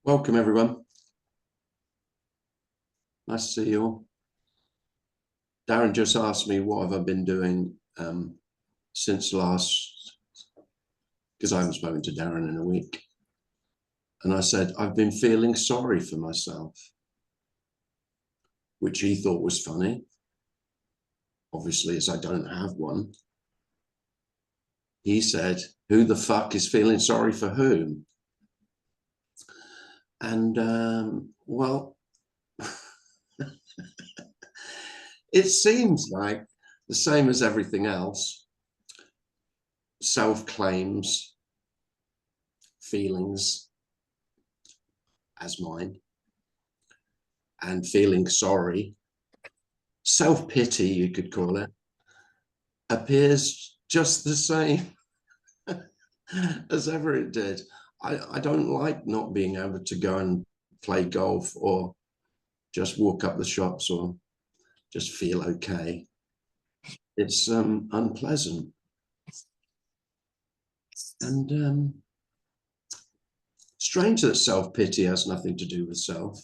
Welcome, everyone. Nice to see you all. Darren just asked me what have I been doing since last, because I haven't spoken to Darren in a week. And I said, I've been feeling sorry for myself, which he thought was funny. Obviously, as I don't have one. He said, who the fuck is feeling sorry for whom? And, well, it seems like the same as everything else, self-claims, feelings as mine, and feeling sorry, self-pity, you could call it, appears just the same as ever it did. I don't like not being able to go and play golf or just walk up the shops or just feel okay. It's unpleasant. And strange that self-pity has nothing to do with self.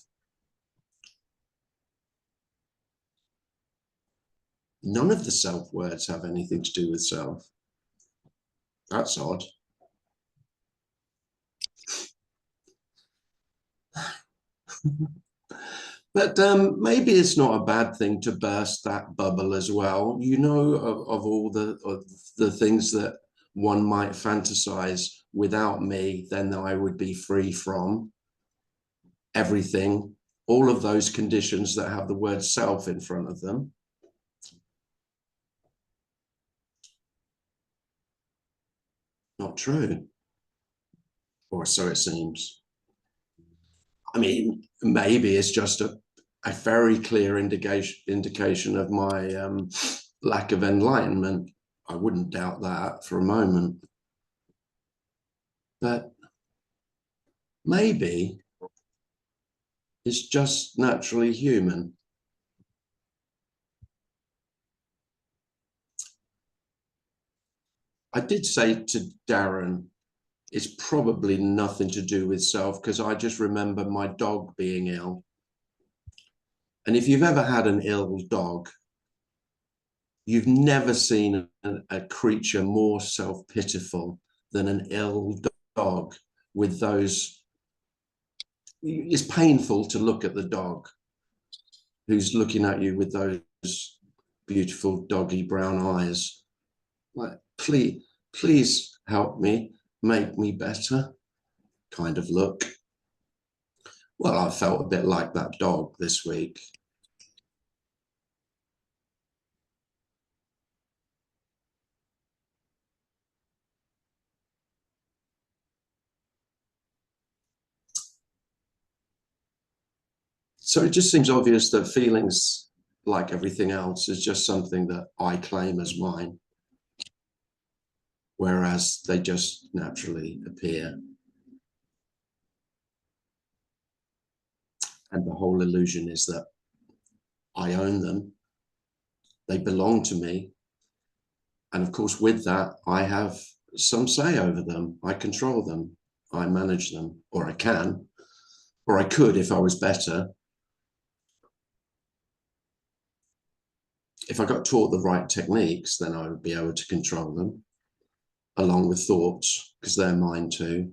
None of the self words have anything to do with self. That's odd. But maybe it's not a bad thing to burst that bubble as well. You know, of all the things that one might fantasize without me, then I would be free from everything, all of those conditions that have the word self in front of them. Not true. Or so it seems. I mean, maybe it's just a very clear indication of my lack of enlightenment. I wouldn't doubt that for a moment. But maybe it's just naturally human. I did say to Darren, it's probably nothing to do with self, because I just remember my dog being ill. And if you've ever had an ill dog, you've never seen a creature more self-pitiful than an ill dog with those. It's painful to look at the dog who's looking at you with those beautiful doggy brown eyes. Like, please help me, make me better kind of look. Well, I felt a bit like that dog this week. So it just seems obvious that feelings, like everything else, is just something that I claim as mine, whereas they just naturally appear. And the whole illusion is that I own them, they belong to me. And of course, with that, I have some say over them. I control them, I manage them, or I can, or I could if I was better. If I got taught the right techniques, then I would be able to control them, along with thoughts, because they're mine too.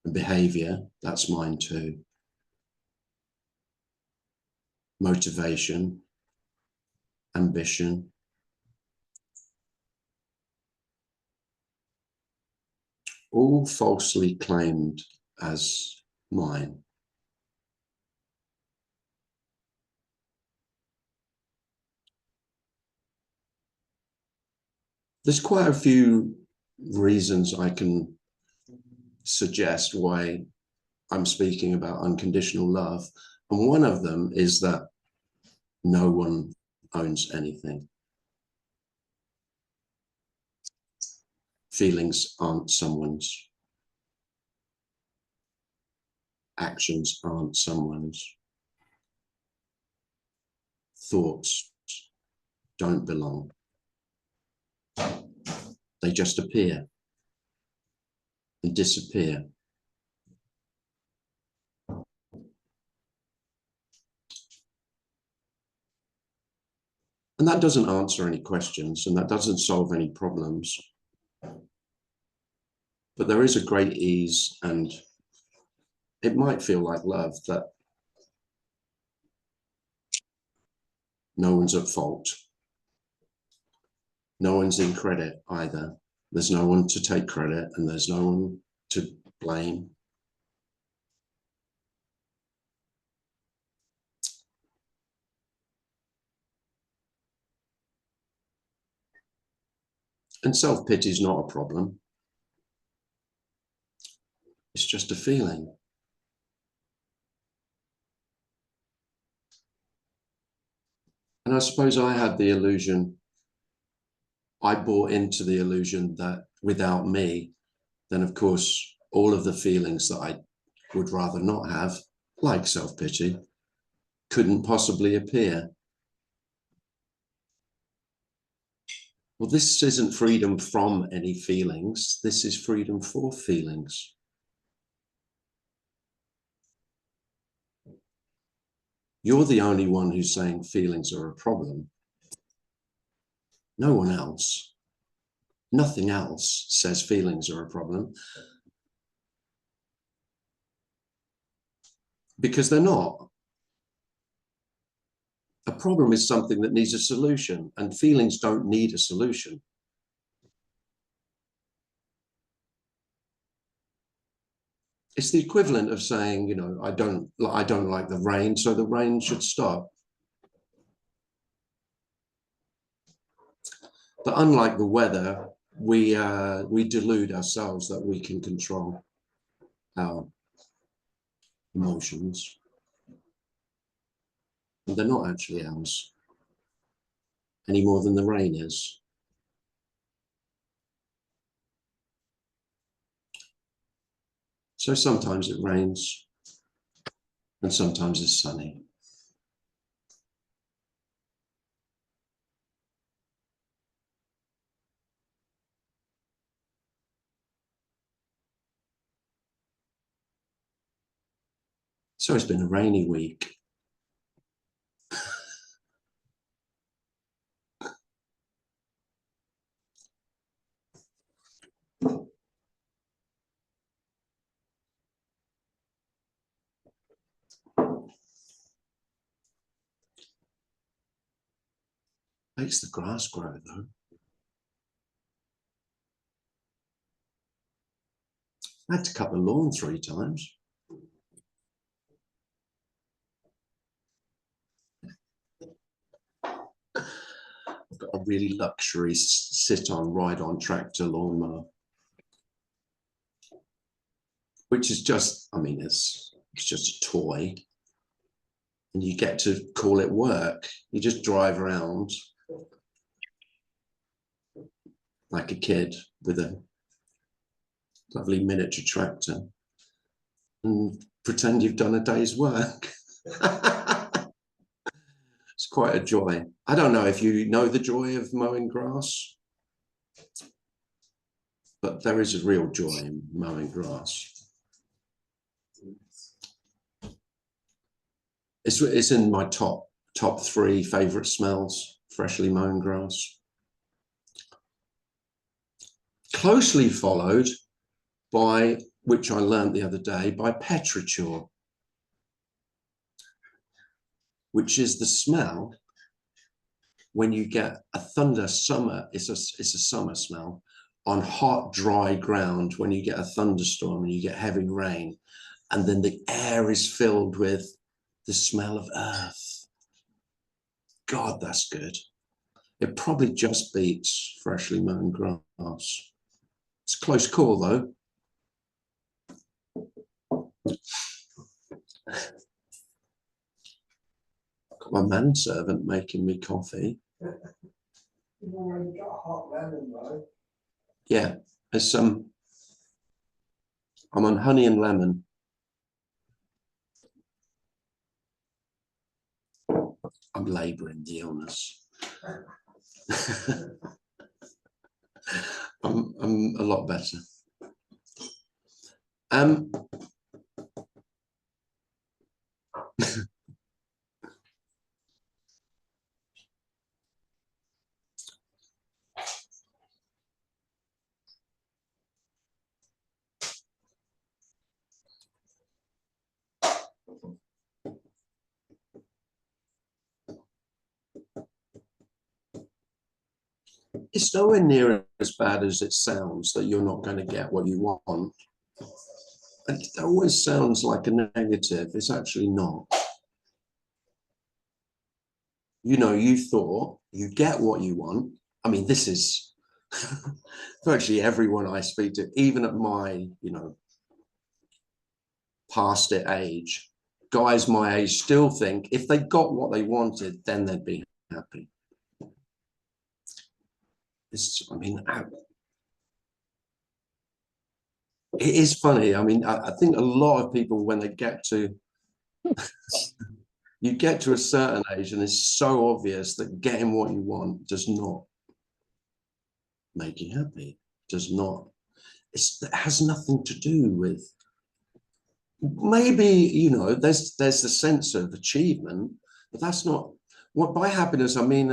And behavior, that's mine too. Motivation, ambition. All falsely claimed as mine. There's quite a few reasons I can suggest why I'm speaking about unconditional love. And one of them is that no one owns anything. Feelings aren't someone's. Actions aren't someone's. Thoughts don't belong. They just appear. and disappear. And that doesn't answer any questions, and that doesn't solve any problems. But there is a great ease, and it might feel like love, that no one's at fault. No one's in credit either. There's no one to take credit, and there's no one to blame. And self-pity is not a problem. It's just a feeling. And I suppose I had the illusion, I bought into the illusion that without me, then of course, all of the feelings that I would rather not have, like self-pity, couldn't possibly appear. Well, this isn't freedom from any feelings. This is freedom for feelings. You're the only one who's saying feelings are a problem. No one else. Nothing else says feelings are a problem. Because they're not. A problem is something that needs a solution, and feelings don't need a solution. It's the equivalent of saying, you know, I don't like the rain, so the rain should stop. But unlike the weather, we delude ourselves that we can control our emotions. And they're not actually ours, any more than the rain is. So sometimes it rains, and sometimes it's sunny. So it's been a rainy week. Makes the grass grow, though. I had to cut the lawn 3 times. I've got a really luxury sit-on, ride-on tractor lawnmower, which is just, I mean, it's just a toy, and you get to call it work. You just drive around like a kid with a lovely miniature tractor and pretend you've done a day's work. It's quite a joy. I don't know if you know the joy of mowing grass, but there is a real joy in mowing grass. It's in my top 3 favorite smells, freshly mown grass. Closely followed by, which I learned the other day, by petrichor, which is the smell when you get a thunder summer. It's a summer smell on hot, dry ground, when you get a thunderstorm and you get heavy rain, and then the air is filled with the smell of earth. God, that's good. It probably just beats freshly mown grass. It's a close call, though. I've got my manservant making me coffee. You've already got a hot lemon, though. Yeah, there's some. I'm on honey and lemon. I'm labouring the illness. I'm a lot better. Um, it's nowhere near as bad as it sounds that you're not going to get what you want. It always sounds like a negative. It's actually not. You know, you thought you get what you want. I mean, this is virtually everyone I speak to, even at my, past it age, guys my age still think if they got what they wanted, then they'd be happy. I mean, it is funny. I mean, I think a lot of people, when they get to, you get to a certain age and it's so obvious that getting what you want does not make you happy, does not. It has nothing to do with, maybe, there's the sense of achievement, but that's not what, by happiness I mean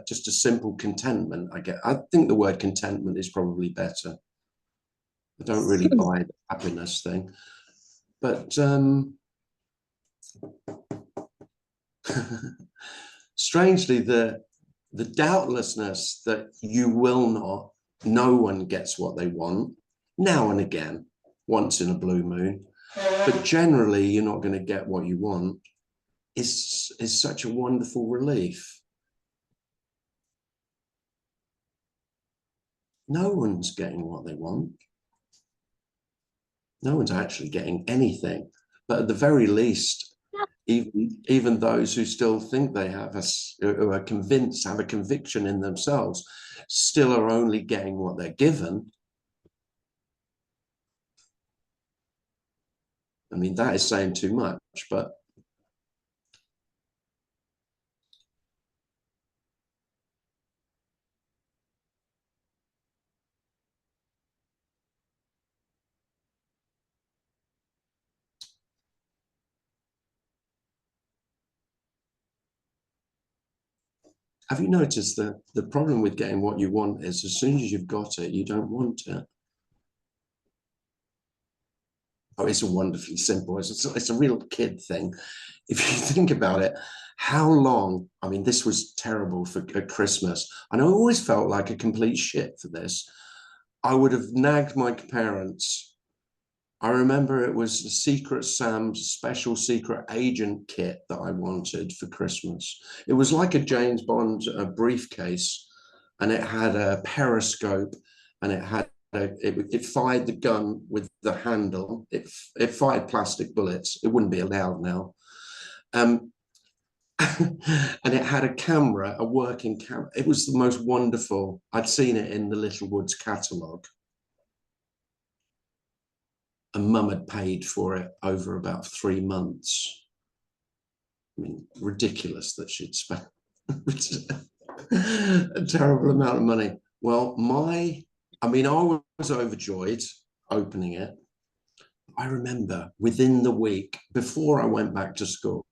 just a simple contentment. I think the word contentment is probably better. I don't really buy the happiness thing, but strangely, the doubtlessness that you will not, no one gets what they want, now and again, once in a blue moon, but generally you're not going to get what you want, is such a wonderful relief. No one's getting what they want. No one's actually getting anything. But at the very least, even those who still think they have who are convinced, have a conviction in themselves, still are only getting what they're given. I mean, that is saying too much, but have you noticed that the problem with getting what you want is as soon as you've got it, you don't want it? Oh, it's wonderfully simple. It's a real kid thing. If you think about it, how long, I mean, this was terrible for Christmas. And I always felt like a complete shit for this. I would have nagged my parents. I remember it was the Secret Sam's special secret agent kit that I wanted for Christmas. It was like a James Bond briefcase, and it had a periscope, and it fired the gun with the handle. It fired plastic bullets. It wouldn't be allowed now. Um, and it had a camera, a working camera. It was the most wonderful. I'd seen it in the Little Woods catalogue. And mum had paid for it over about 3 months. I mean, ridiculous that she'd spent a terrible amount of money. Well, I was overjoyed opening it. I remember within the week, before I went back to school,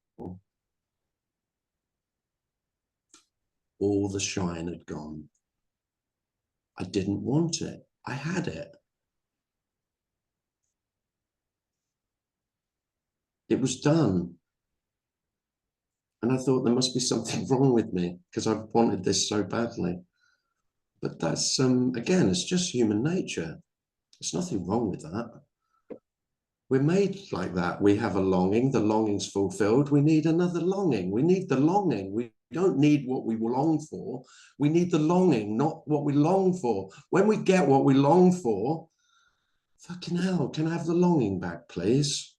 all the shine had gone. I didn't want it. I had it. It was done. And I thought there must be something wrong with me because I've wanted this so badly. But that's, again, it's just human nature. There's nothing wrong with that. We're made like that. We have a longing. The longing's fulfilled. We need another longing. We need the longing. We don't need what we long for. We need the longing, not what we long for. When we get what we long for, fucking hell, can I have the longing back, please?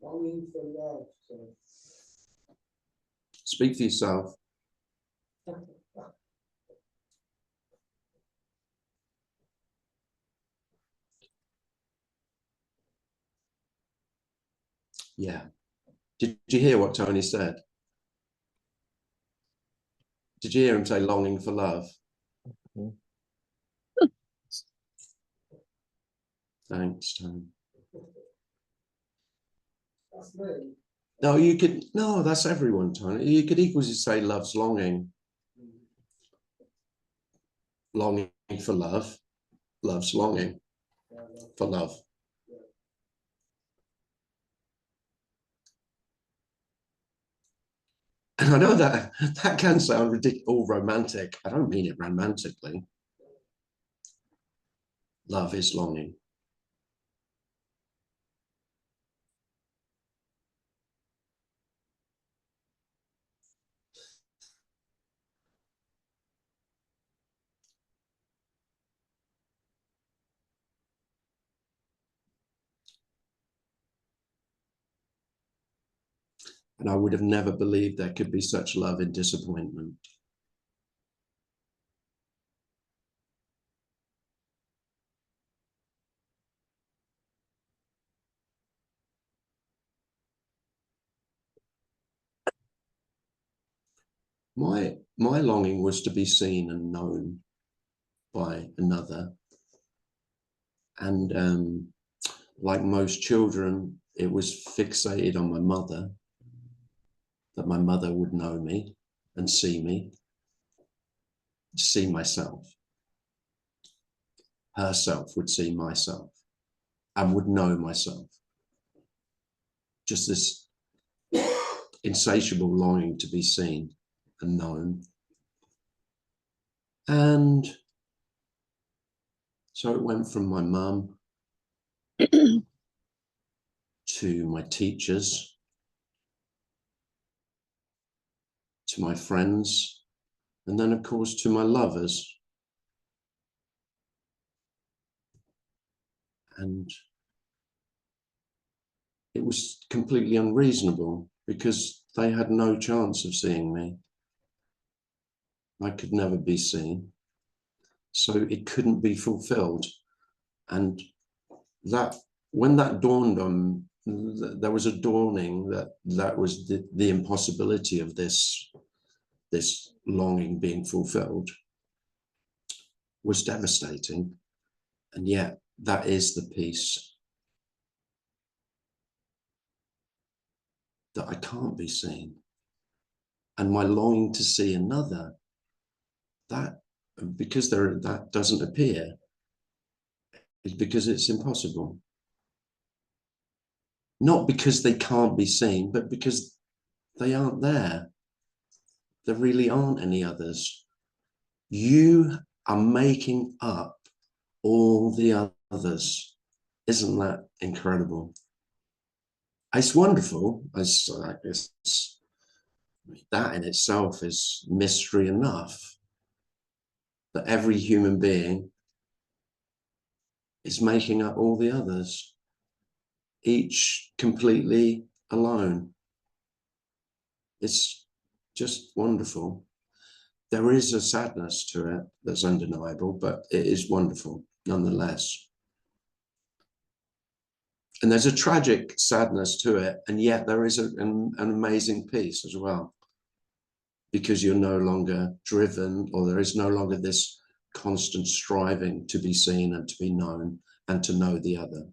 Longing for love. So. Speak for yourself. Yeah. Did you hear what Tony said? Did you hear him say longing for love? Mm-hmm. Thanks, Tony. That's me. No, you could, no, that's everyone, Tony. You could equally say love's longing. Longing for love. Love's longing for love. And I know that can sound ridiculous or romantic. I don't mean it romantically. Love is longing. And I would have never believed there could be such love in disappointment. My longing was to be seen and known by another. And like most children, it was fixated on my mother, that my mother would know me and see me, see myself. Herself would see myself and would know myself. Just this insatiable longing to be seen and known. And so it went from my mum to my teachers, to my friends, and then of course to my lovers. And it was completely unreasonable because they had no chance of seeing me. I could never be seen. So it couldn't be fulfilled. And that, when that dawned on, there was a dawning that was the impossibility of this longing being fulfilled, was devastating. And yet that is the peace that I can't be seen. And my longing to see another, that, because that doesn't appear, is because it's impossible. Not because they can't be seen, but because they aren't there. There really aren't any others. You are making up all the others. Isn't that incredible? It's wonderful. That in itself is mystery enough, that every human being is making up all the others, each completely alone. It's just wonderful. There is a sadness to it that's undeniable, but it is wonderful nonetheless. And there's a tragic sadness to it, and yet there is an amazing peace as well, because you're no longer driven, or there is no longer this constant striving to be seen and to be known and to know the other.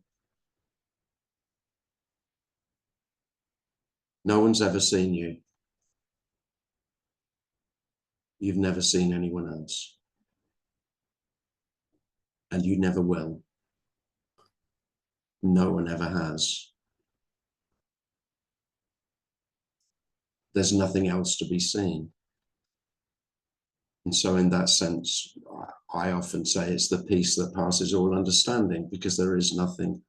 No one's ever seen you. You've never seen anyone else. And you never will. No one ever has. There's nothing else to be seen. And so in that sense, I often say it's the peace that passes all understanding, because there is nothing,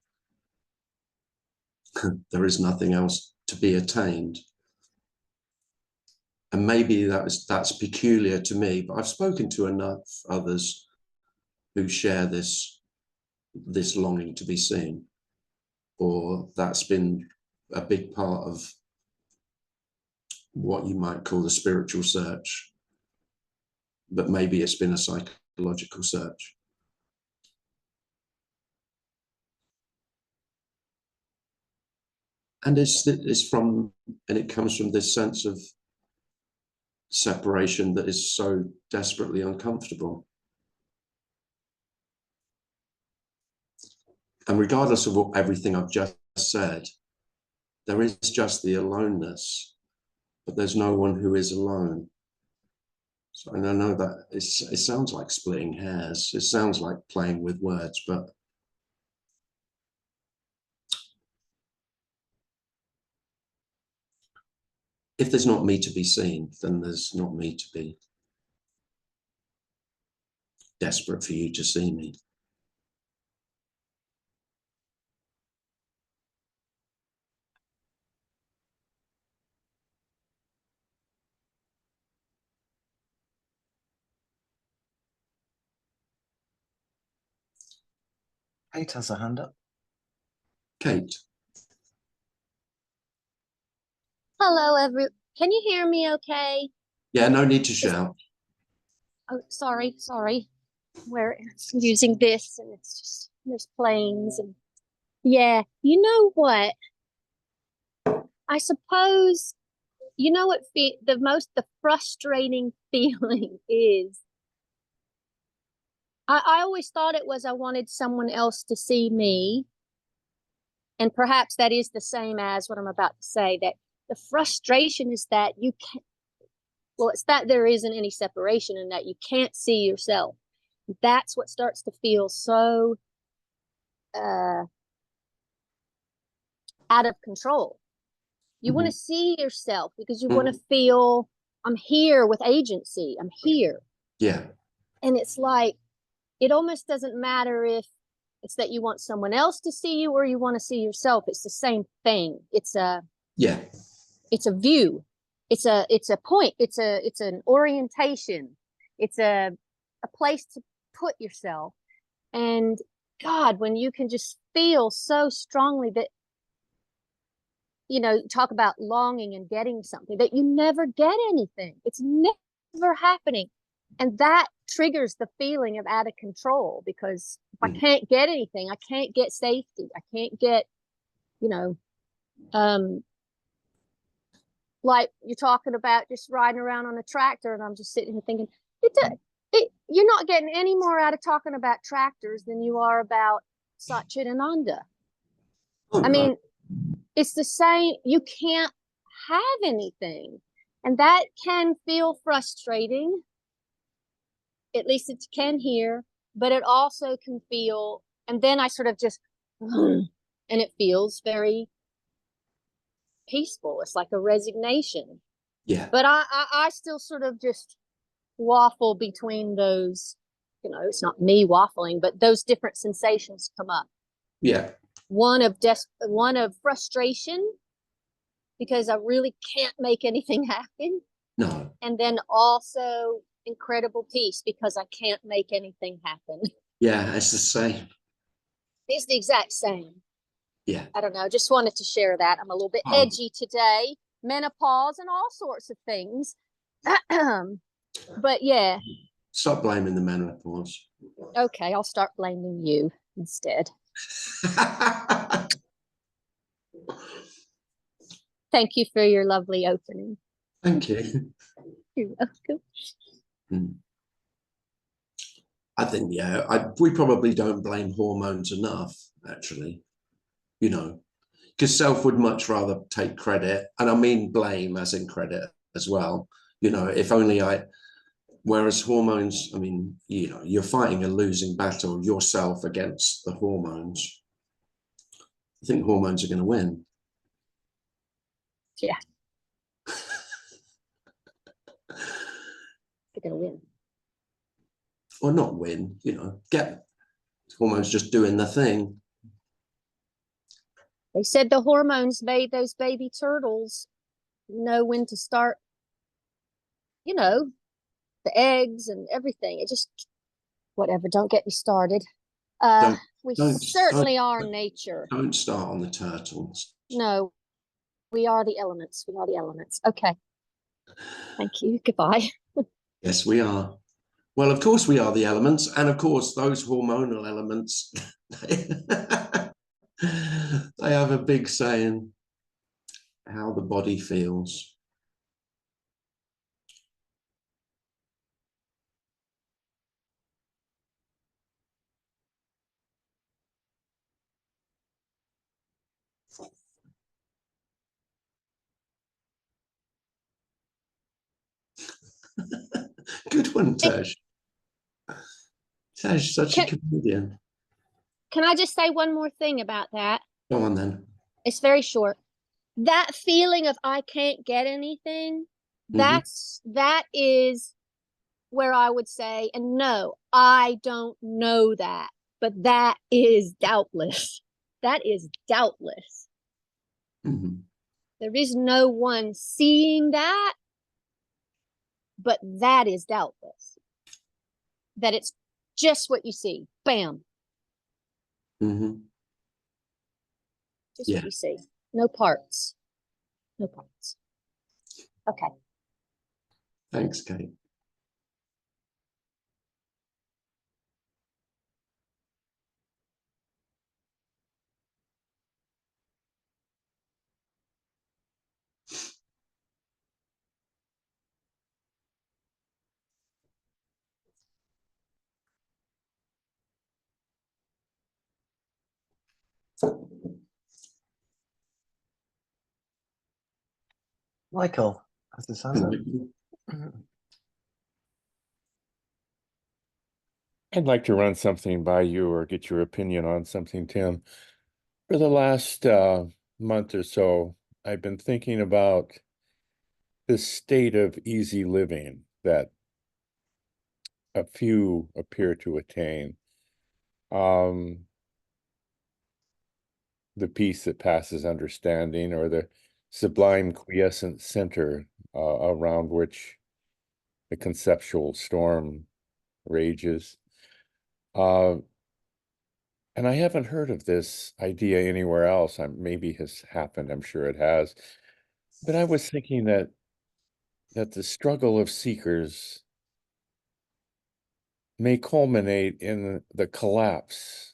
there is nothing else to be attained. And maybe that's peculiar to me, but I've spoken to enough others who share this longing to be seen. or that's been a big part of what you might call the spiritual search, but maybe it's been a psychological search. And it comes from this sense of separation that is so desperately uncomfortable. And regardless of everything I've just said, there is just the aloneness, but there's no one who is alone. So, and I know that it sounds like splitting hairs. It sounds like playing with words, but if there's not me to be seen, then there's not me to be desperate for you to see me. Kate has a hand up. Kate. Hello, can you hear me okay? Yeah, no need to shout. Oh, sorry. We're using this and it's just, there's planes and yeah, you know what? I suppose, you know what the frustrating feeling is? I always thought it was I wanted someone else to see me. And perhaps that is the same as what I'm about to say, that the frustration is that you can't, well, it's that there isn't any separation and that you can't see yourself. That's what starts to feel so out of control. You want to see yourself because you want to feel, I'm here with agency. I'm here. Yeah. And it's like, it almost doesn't matter if it's that you want someone else to see you or you want to see yourself. It's the same thing. It's a view. It's a point. It's an orientation. It's a place to put yourself. And God, when you can just feel so strongly that, you know, talk about longing and getting something, that you never get anything. It's never happening. And that triggers the feeling of out of control, because if I can't get anything, I can't get safety. I can't get, you know, like you're talking about just riding around on a tractor, and I'm just sitting here thinking, you're not getting any more out of talking about tractors than you are about Satchidananda. I mean, it's the same. You can't have anything. And that can feel frustrating. At least it can here, but it also can feel, and then I sort of just, and it feels very peaceful. It's like a resignation. Yeah. But I still sort of just waffle between those, you know, it's not me waffling, but those different sensations come up. Yeah. One of frustration because I really can't make anything happen. No. And then also incredible peace because I can't make anything happen. Yeah, it's the same. It's the exact same. Yeah. I don't know. Just wanted to share that. I'm a little bit edgy today. Menopause and all sorts of things. But yeah. Stop blaming the menopause. Okay, I'll start blaming you instead. Thank you for your lovely opening. Thank you. You're welcome. I think, yeah, we probably don't blame hormones enough, actually, you know, because self would much rather take credit. And I mean blame as in credit as well. You know, if only whereas hormones, I mean, you know, you're fighting a losing battle yourself against the hormones. I think hormones are going to win. Yeah. They're going to win. Or not win, you know, get hormones just doing the thing. They said the hormones made those baby turtles know when to start, you know, the eggs and everything. It just, whatever, don't get me started. Don't- We don't- certainly don't- are nature. Don't start on the turtles. No, we are the elements. We are the elements. Okay. Thank you. Goodbye. Yes, we are. Well, of course we are the elements, and of course those hormonal elements, they have a big say in how the body feels. Good one, Tej. Tej, such a comedian. Can I just say one more thing about that? Go on then. It's very short. That feeling of I can't get anything, that is where I would say, and no, I don't know that, but that is doubtless. That is doubtless. There is no one seeing that, but that is doubtless. That it's just what you see. Bam. Just what you see. No parts. No parts. Okay. Thanks, Kate. Michael has his hand up. I'd like to run something by you or get your opinion on something, Tim. For the last month or so, I've been thinking about this state of easy living that a few appear to attain. The peace that passes understanding, or the sublime quiescent center around which the conceptual storm rages. And I haven't heard of this idea anywhere else. Maybe it has happened, I'm sure it has. But I was thinking that the struggle of seekers may culminate in the collapse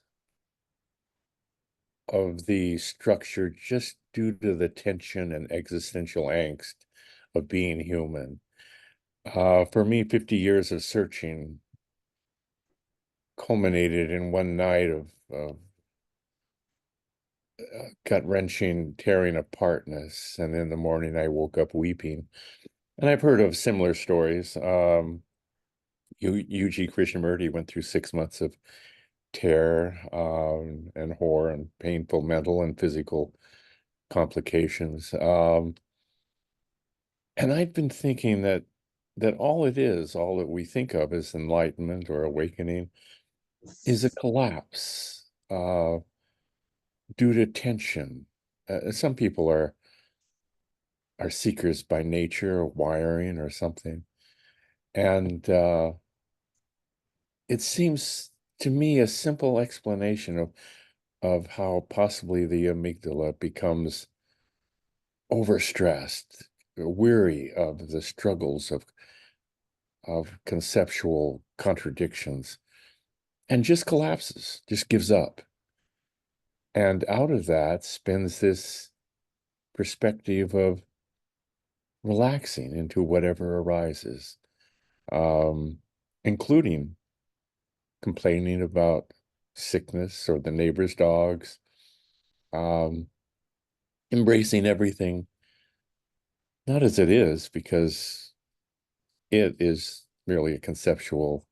of the structure just due to the tension and existential angst of being human. For me, 50 years of searching culminated in one night of gut-wrenching tearing apartness, and in the morning I woke up weeping. And I've heard of similar stories. U.G. Krishnamurti went through 6 months of terror and horror and painful mental and physical complications. And I've been thinking that all that we think of as enlightenment or awakening is a collapse due to tension. Some people are seekers by nature or wiring or something. And it seems to me a simple explanation of how possibly the amygdala becomes overstressed, weary of the struggles of conceptual contradictions, and just collapses, just gives up. And out of that spins this perspective of relaxing into whatever arises, including complaining about sickness or the neighbor's dogs, embracing everything, not as it is, because it is merely a conceptual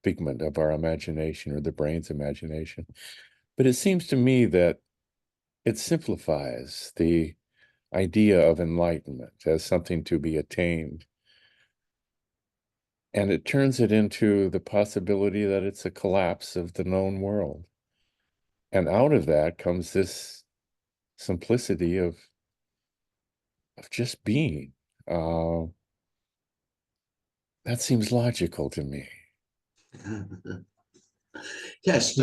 figment of our imagination, or the brain's imagination. But it seems to me that it simplifies the idea of enlightenment as something to be attained. And it turns it into the possibility that it's a collapse of the known world. And out of that comes this simplicity of just being. That seems logical to me. Yes,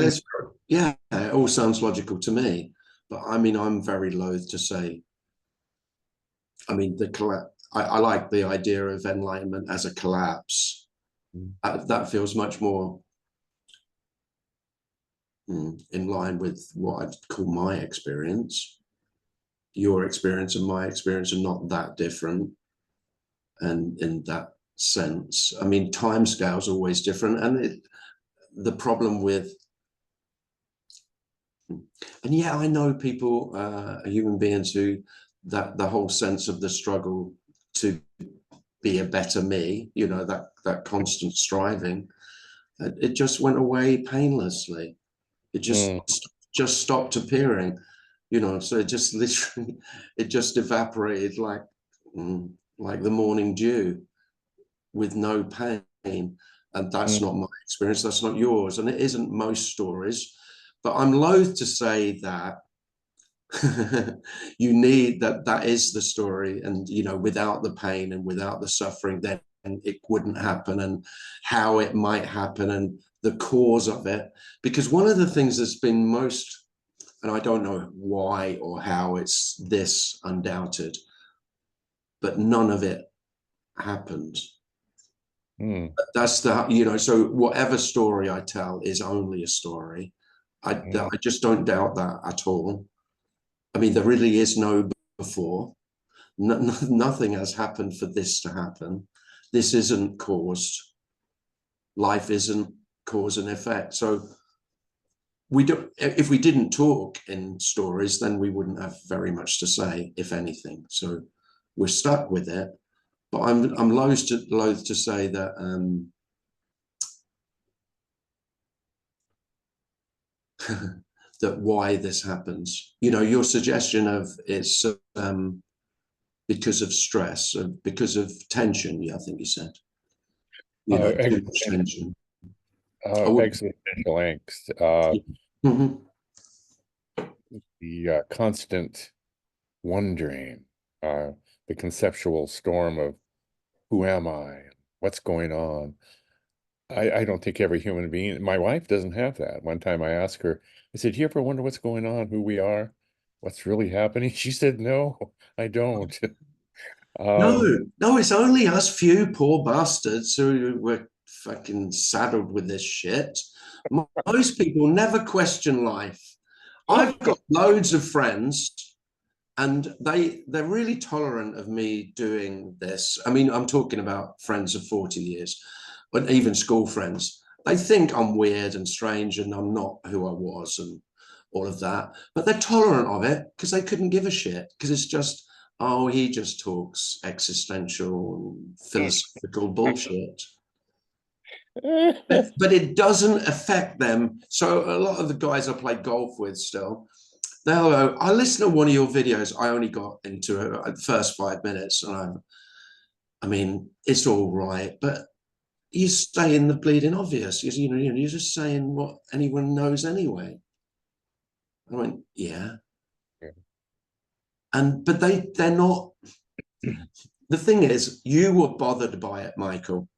yeah, it all sounds logical to me. But I mean, I'm very loath to say, I mean, I like the idea of enlightenment as a collapse. That feels much more in line with what I'd call my experience. Your experience and my experience are not that different. And in that sense, I mean, time scales are always different. And the problem with, and yeah, I know people, human beings who, that the whole sense of the struggle to be a better me, you know, that constant striving, it just went away painlessly. It just stopped appearing, you know. So it just literally, it just evaporated like the morning dew with no pain. And that's not my experience. That's not yours, and it isn't most stories. But I'm loath to say that you need that is the story, and you know, without the pain and without the suffering, then it wouldn't happen, and how it might happen and the cause of it. Because one of the things that's been most, and I don't know why or how it's this undoubted, but none of it happened. That's the, you know, so whatever story I tell is only a story. I just don't doubt that at all. I mean, there really is no before. Nothing has happened for this to happen. This isn't caused. Life isn't cause and effect. So we don't, if we didn't talk in stories, then we wouldn't have very much to say, if anything. So we're stuck with it. But I'm loath to say that that why this happens. You know, your suggestion of it's because of stress, because of tension. Yeah, I think you said. You know, too much tension. Existential angst. The constant wondering, the conceptual storm of who am I? What's going on? I don't think every human being, my wife doesn't have that. One time I asked her, I said, "Do you ever wonder what's going on, who we are, what's really happening?" She said, "No, I don't." No, it's only us few poor bastards who were fucking saddled with this shit. Most people never question life. I've got loads of friends, and they're really tolerant of me doing this. I mean, I'm talking about friends of 40 years, but even school friends. They think I'm weird and strange and I'm not who I was and all of that. But they're tolerant of it because they couldn't give a shit, because it's just, oh, he just talks existential and philosophical bullshit. But it doesn't affect them. So a lot of the guys I play golf with still, they'll go, I listen to one of your videos. I only got into it at the first 5 minutes, and I mean, it's all right, but you stay in the bleeding obvious. You know, you're just saying what anyone knows anyway. I went, yeah. But they're not. The thing is, you were bothered by it, Michael.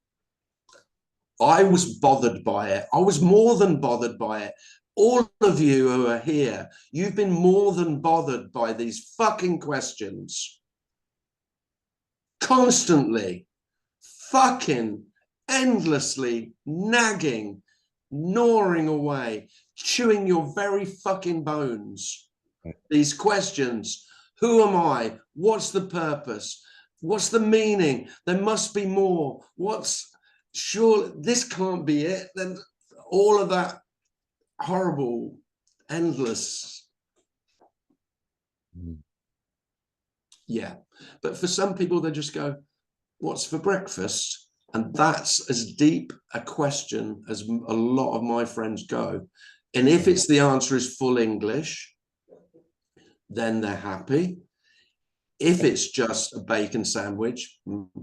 I was bothered by it. I was more than bothered by it. All of you who are here, you've been more than bothered by these fucking questions. Constantly, fucking, endlessly, nagging, gnawing away, chewing your very fucking bones. These questions. Who am I? What's the purpose? What's the meaning? There must be more. Sure, this can't be it. Then all of that horrible, endless. Yeah. But for some people, they just go, what's for breakfast? And that's as deep a question as a lot of my friends go. And if it's the answer is full English, then they're happy. If it's just a bacon sandwich,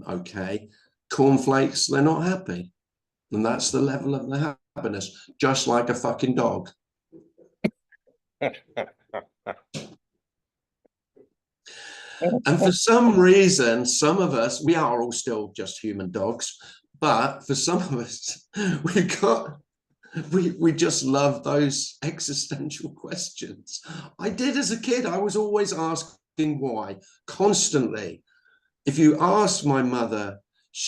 okay. Cornflakes, they're not happy. And that's the level of the happiness, just like a fucking dog. And for some reason, some of us, we are all still just human dogs, but for some of us, we've got We just love those existential questions. I did as a kid. I was always asking why, constantly. If you ask my mother,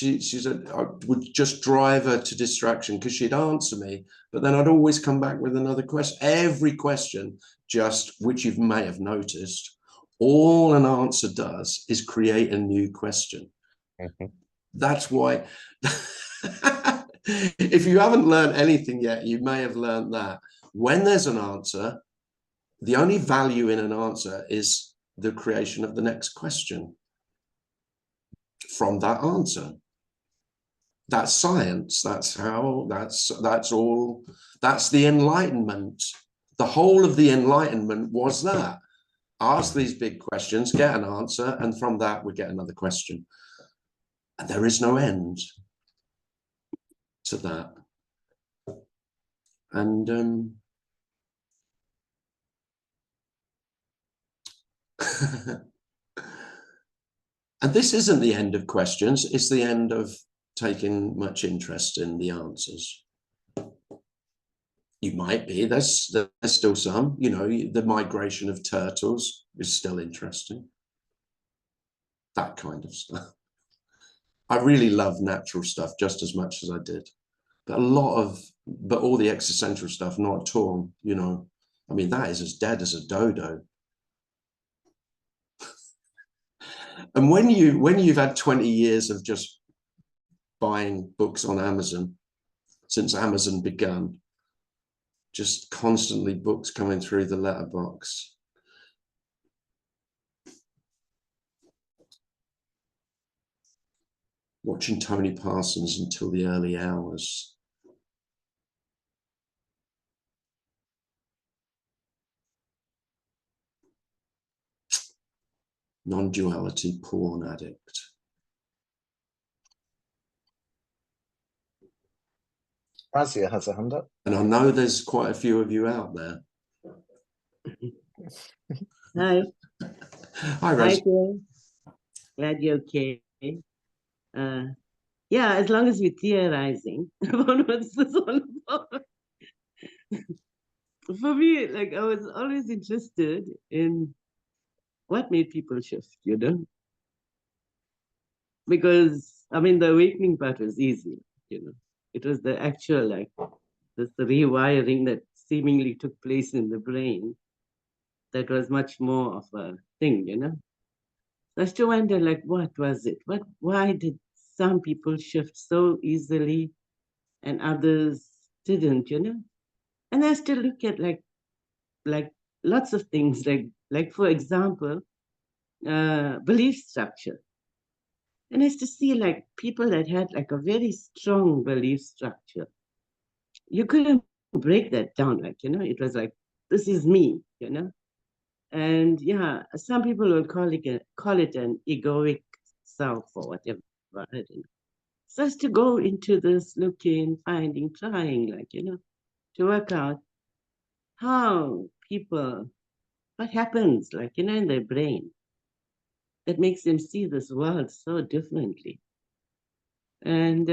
I would just drive her to distraction because she'd answer me, but then I'd always come back with another question. Every question, just which you may have noticed, all an answer does is create a new question. Mhm. That's why if you haven't learned anything yet, you may have learned that when there's an answer, the only value in an answer is the creation of the next question from that answer. That's science. That's how, that's all, that's the Enlightenment. The whole of the Enlightenment was that. Ask these big questions, get an answer, and from that we get another question. And there is no end to that. And and this isn't the end of questions, it's the end of taking much interest in the answers. You might be, there's still some, you know, the migration of turtles is still interesting. That kind of stuff. I really love natural stuff just as much as I did. But all the existential stuff, not at all, you know. I mean, that is as dead as a dodo. And when you've had 20 years of just buying books on Amazon, since Amazon began, just constantly books coming through the letterbox. Watching Tony Parsons until the early hours. Non-duality porn addict. Razia has a hand up. And I know there's quite a few of you out there. Hi. Hi, Hi, Raz. Joe. Glad you're okay. Yeah, as long as you're theorizing about what's this all about. For me, like, I was always interested in what made people shift, you know? Because, I mean, the awakening part was easy, you know? It was the actual, like, this rewiring that seemingly took place in the brain that was much more of a thing, you know? I still wonder, like, what was it? Why did some people shift so easily and others didn't, you know? And I still look at like lots of things, like for example, belief structure. And I used to see like people that had like a very strong belief structure. You couldn't break that down, like, you know, it was like, this is me, you know? And yeah, some people will call it an egoic self or whatever. I don't know. So as to go into this looking, finding, trying, like, you know, to work out how people, what happens, like, you know, in their brain that makes them see this world so differently. And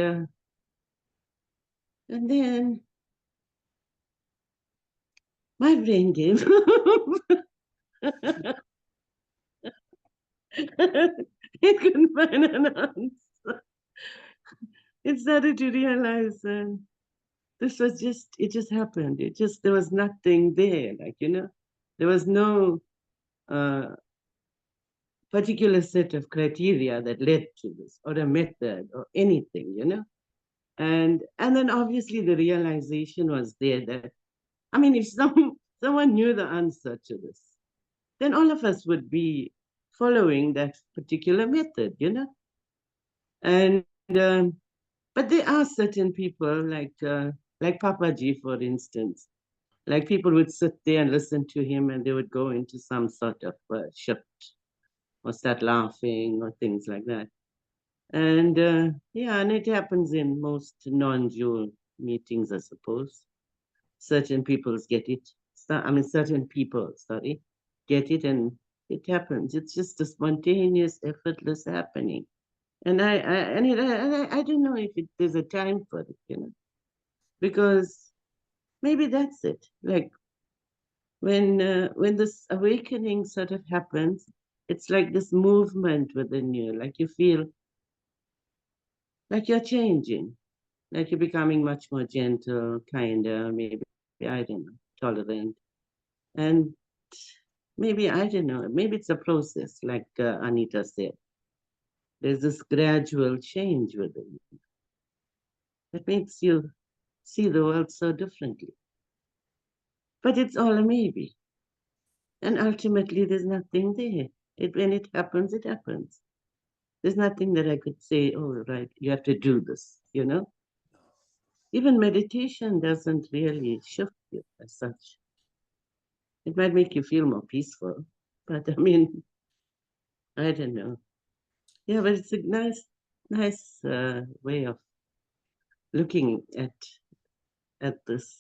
then my brain gave it couldn't find an answer. It started to realize this was just, it just happened. There was nothing there, like, you know, there was no particular set of criteria that led to this, or a method, or anything, you know. And then obviously the realization was there that, I mean, if someone knew the answer to this, then all of us would be following that particular method, you know. And but there are certain people like Papaji, for instance. Like people would sit there and listen to him, and they would go into some sort of shift, or start laughing, or things like that. And yeah, and it happens in most non-dual meetings, I suppose. Certain people get it. Certain people, sorry, get it, and it happens. It's just a spontaneous, effortless happening. And I don't know if there's a time for it, you know, because maybe that's it. Like when this awakening sort of happens, it's like this movement within you, like you feel like you're changing, like you're becoming much more gentle, kinder, maybe, I don't know, tolerant. And maybe, I don't know, maybe it's a process, like Anita said. There's this gradual change within you that makes you see the world so differently. But it's all a maybe. And ultimately, there's nothing there. When it happens, it happens. There's nothing that I could say, oh, right, you have to do this, you know? Even meditation doesn't really shift you as such. It might make you feel more peaceful, but I mean, I don't know. Yeah, but it's a nice way of looking at this,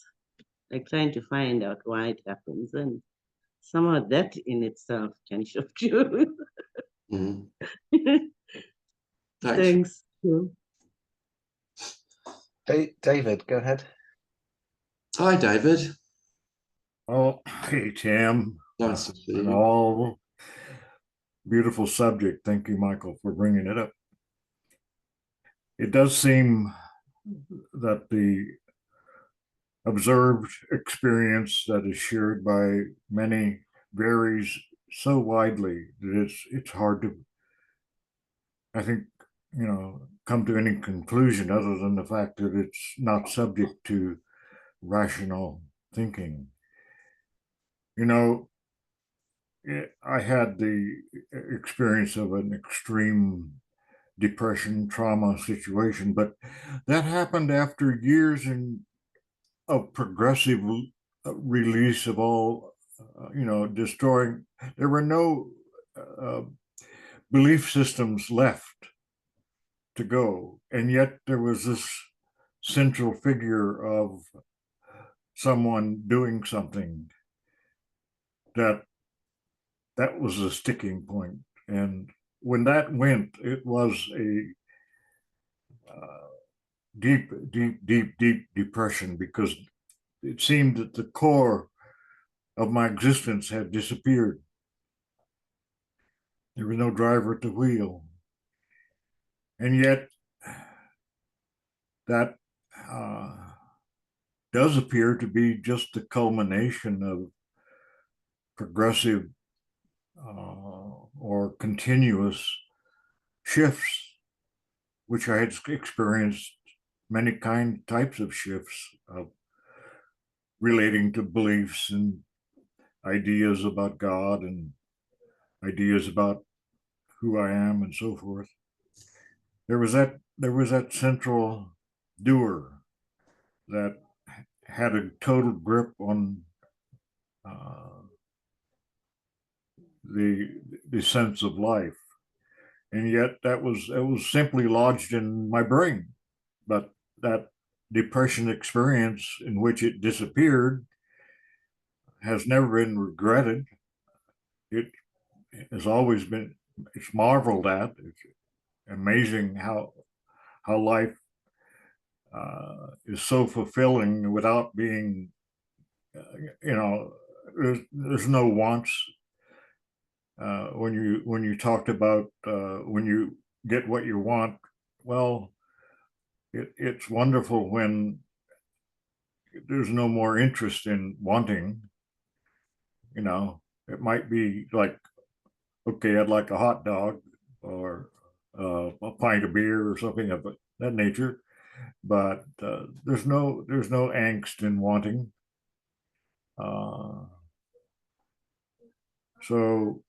like trying to find out why it happens, and somehow that in itself can shift you. Mhm. Thanks. Thanks. Phil. David, go ahead. Hi, David. Oh, hey, Tim. Nice to see An you. all beautiful subject. Thank you, Michael, for bringing it up. It does seem that the observed experience that is shared by many varies so widely that it's hard to, I think, come to any conclusion other than the fact that it's not subject to rational thinking. I had the experience of an extreme depression, trauma situation, but that happened after years of progressive release of all, destroying. There were no uh, belief systems left to go, and yet there was this central figure of someone doing something that was a sticking point. And when that went, it was a deep, deep, deep, deep depression, because it seemed that the core of my existence had disappeared. There was no driver at the wheel. And yet, that does appear to be just the culmination of progressive or continuous shifts, which I had experienced many types of shifts relating to beliefs and ideas about God and ideas about who I am and so forth. There was that central doer that had a total grip on the sense of life, and yet it was simply lodged in my brain. But that depression experience in which it disappeared has never been regretted. It has always been, it's marveled at. It's amazing how life is so fulfilling without being, there's no wants. When you talked about when you get what you want, well, it's wonderful when there's no more interest in wanting. It might be like, okay, I'd like a hot dog or a pint of beer or something of that nature, but there's no angst in wanting. So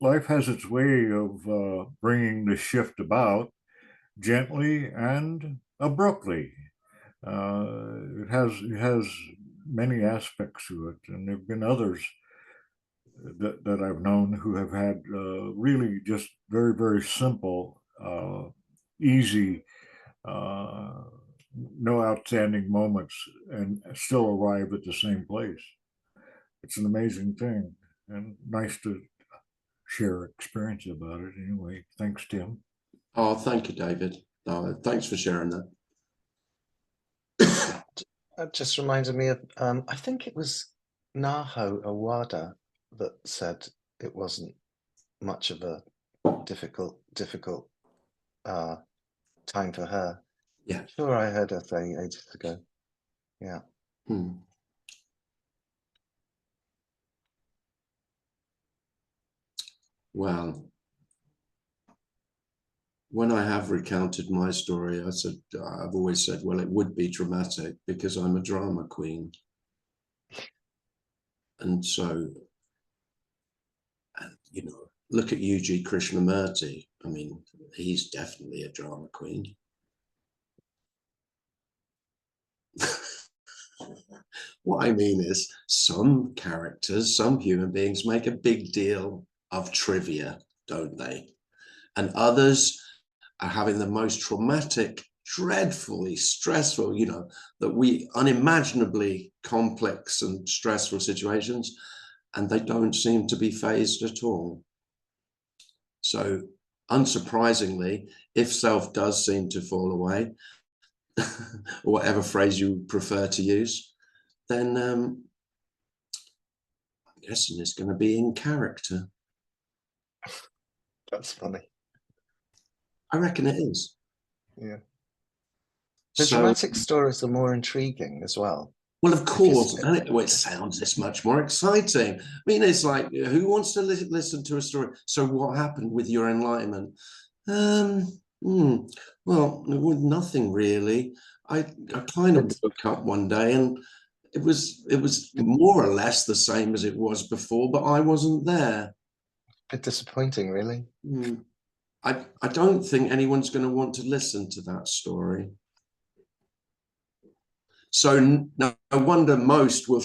life has its way of bringing the shift about gently and abruptly. It has many aspects to it, and there have been others that I've known who have had really just very, very simple, easy, no outstanding moments, and still arrive at the same place. It's an amazing thing, and nice to share experience about it. Anyway, thanks, Tim. Oh, thank you, David. Thanks for sharing that. That just reminded me of, I think it was Naho Awada that said it wasn't much of a difficult time for her. Yeah. Sure, I heard her say ages ago. Yeah. Hmm. Well, when I have recounted my story, I've always said, well, it would be dramatic because I'm a drama queen. And so, you know, look at UG Krishnamurti. I mean, he's definitely a drama queen. What I mean is some characters, some human beings make a big deal of trivia, don't they? And others are having the most traumatic, dreadfully stressful, you know, that we unimaginably complex and stressful situations, and they don't seem to be phased at all. So unsurprisingly, if self does seem to fall away, or whatever phrase you prefer to use, then I'm guessing it's going to be in character. That's funny. I reckon it is. Yeah. The So, dramatic stories are more intriguing as well. well, of course, and it sounds this much more exciting. I mean, it's like, who wants to listen to a story? So what happened with your enlightenment? Well, nothing really. I kind of woke up one day and it was more or less the same as it was before, but I wasn't there. A bit disappointing, really. I don't think anyone's going to want to listen to that story. So no wonder most will.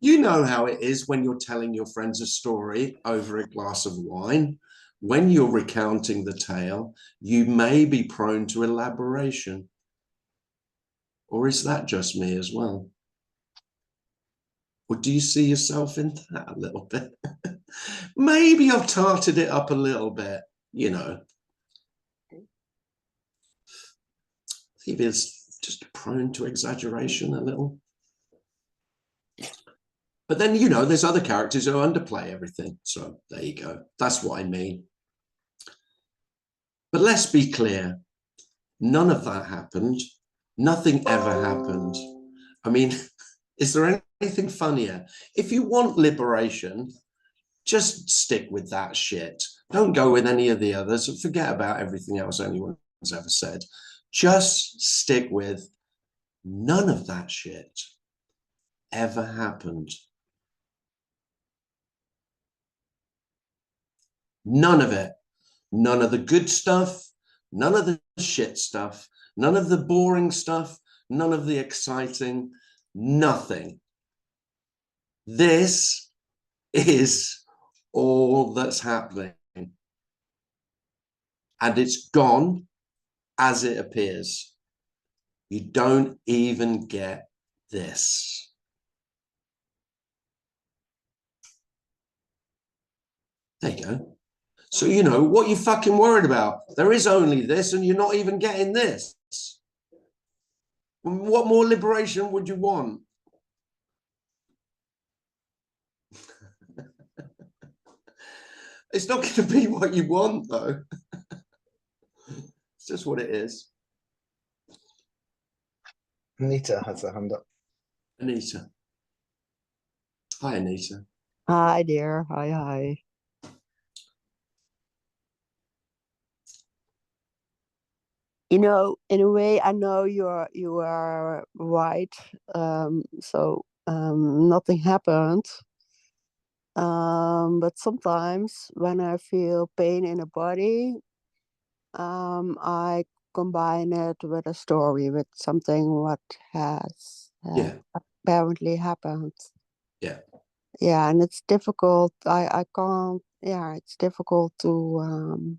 You know how it is when you're telling your friends a story over a glass of wine. When you're recounting the tale, you may be prone to elaboration. Or is that just me as well? Or do you see yourself in that a little bit? Maybe I've tarted it up a little bit, you know. Maybe it's just prone to exaggeration a little. But then, you know, there's other characters who underplay everything. So there you go. That's what I mean. But let's be clear. None of that happened. Nothing ever happened. I mean, is there anything funnier? If you want liberation, just stick with that shit. Don't go with any of the others. Forget about everything else anyone's ever said. Just stick with none of that shit ever happened. None of it. None of the good stuff, none of the shit stuff, none of the boring stuff, none of the exciting, nothing. This is all that's happening. And it's gone as it appears. You don't even get this. There you go. So, you know, what you fucking worried about? There is only this and you're not even getting this. What more liberation would you want? It's not going to be what you want, though. It's just what it is. Anita has a hand up. Anita. Hi, Anita. Hi dear. Hi. You know, in a way, I know you are right. Nothing happened. But sometimes when I feel pain in the body, I combine it with a story, with something what has apparently happened. Yeah. Yeah, and it's difficult. I can't. Yeah, it's difficult to.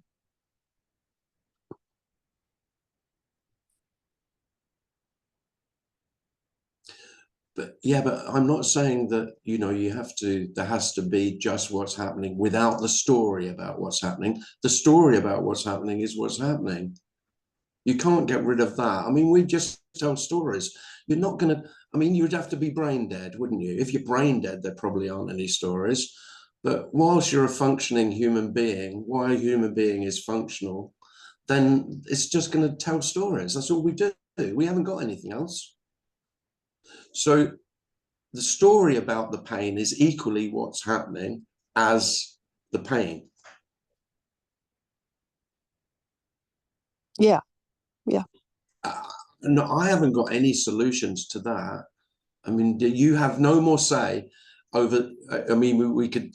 But yeah, but I'm not saying that, you know, there has to be just what's happening without the story about what's happening. The story about what's happening is what's happening. You can't get rid of that. I mean, we just tell stories. You're not going to, I mean, you'd have to be brain dead, wouldn't you? If you're brain dead, there probably aren't any stories. But whilst you're a functioning human being, while a human being is functional, then it's just going to tell stories. That's all we do. We haven't got anything else. So the story about the pain is equally what's happening as the pain. Yeah. No, I haven't got any solutions to that. I mean, you have no more say over. I mean, we could.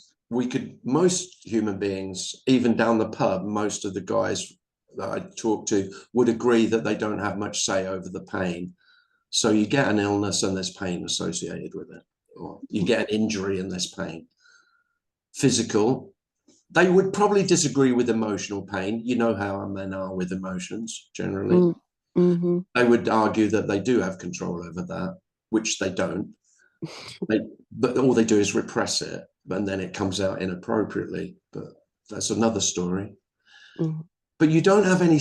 Most human beings, even down the pub, most of the guys that I talk to would agree that they don't have much say over the pain. So you get an illness and there's pain associated with it, or you get an injury and there's pain. Physical. They would probably disagree with emotional pain. You know how men are with emotions generally. Mm-hmm. They would argue that they do have control over that, which they don't. But all they do is repress it, and then it comes out inappropriately. But that's another story. Mm-hmm. But you don't have any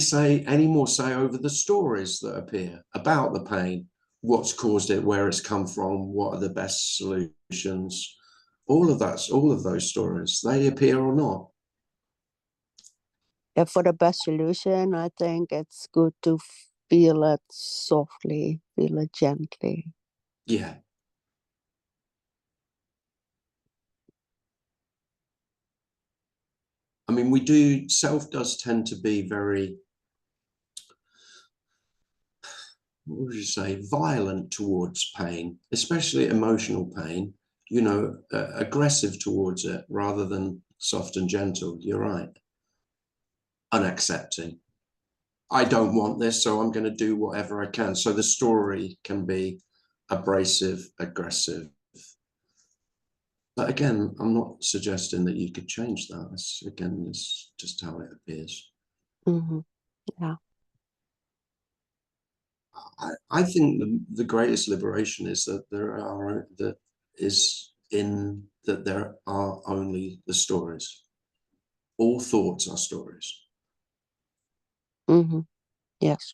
more say over the stories that appear about the pain, what's caused it, where it's come from, what are the best solutions. All of those stories, they appear or not. Yeah, for the best solution, I think it's good to feel it softly, feel it gently. Yeah. I mean, self does tend to be very, what would you say, violent towards pain, especially emotional pain, aggressive towards it rather than soft and gentle. You're right. Unaccepting. I don't want this, so I'm going to do whatever I can. So the story can be abrasive, aggressive. But again, I'm not suggesting that you could change that. It's just how it appears. Mm-hmm. Yeah. I think the greatest liberation is that there are only the stories. All thoughts are stories. Mm-hmm. Yes.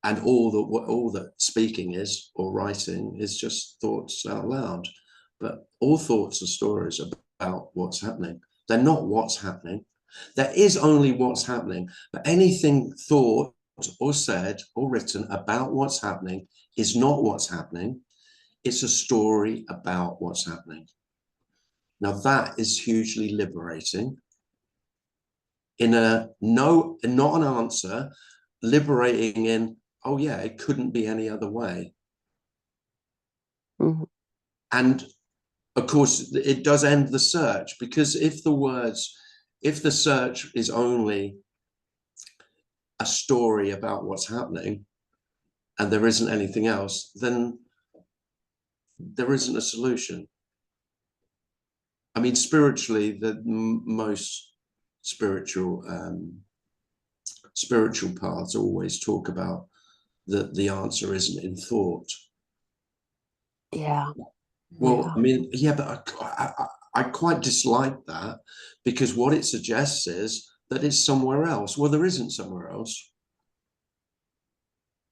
And all that speaking is or writing is just thoughts out loud. But all thoughts are stories about what's happening. They're not what's happening. There is only what's happening. But anything thought or said or written about what's happening is not what's happening. It's a story about what's happening. Now that is hugely liberating. Not an answer, liberating in, oh yeah, it couldn't be any other way. Mm-hmm. And of course, it does end the search, because if the search is only a story about what's happening and there isn't anything else, then there isn't a solution. I mean, spiritually, most spiritual paths always talk about that the answer isn't in thought. Yeah. Well, Yeah. I mean, yeah, but I quite dislike that, because what it suggests is that it's somewhere else. Well, there isn't somewhere else.